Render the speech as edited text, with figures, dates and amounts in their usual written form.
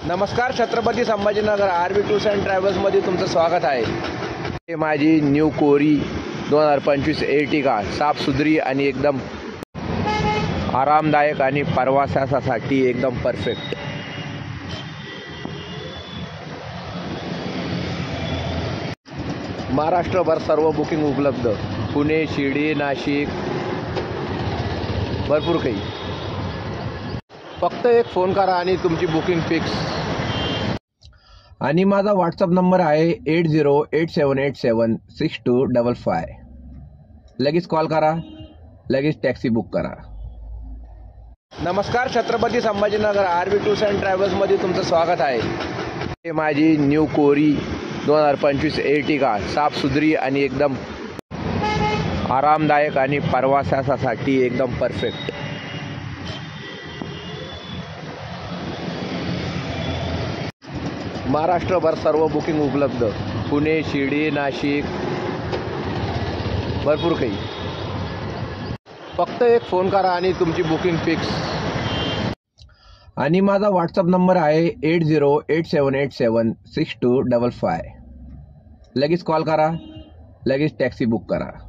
नमस्कार, Chhatrapati Sambhajinagar RB tours and ट्रॅव्हल्समध्ये तुमचं स्वागत आहे। हे माझी न्यू कोरी 2025 एर्टिगा साफसुथरी आणि एकदम आरामदायक आणि प्रवासासाठी एकदम परफेक्ट। महाराष्ट्रभर सर्व बुकिंग उपलब्ध, पुणे, शिर्डी, नाशिक, भरपूर काही। फक्त एक फोन करा आणि तुमची बुकिंग फिक्स। आणि माझा व्हॉट्सअप नंबर आहे 8087876255। लगेच कॉल करा, लगेच टॅक्सी बुक करा। नमस्कार, Chhatrapati Sambhajinagar RB tours and ट्रॅव्हल्समध्ये तुमचं स्वागत आहे। हे माझी न्यू कोरी 2025 एर्टिगा साफसुथरी आणि एकदम आरामदायक आणि प्रवासासाठी एकदम परफेक्ट। महाराष्ट्रभर सर्व बुकिंग उपलब्ध, पुणे, शिर्डी, नाशिक, भरपूर काही। फक्त एक फोन करा आणि तुमची बुकिंग फिक्स। आणि माझा व्हॉट्सअप नंबर आहे 8087876255। लगेच कॉल करा, लगेच टॅक्सी बुक करा।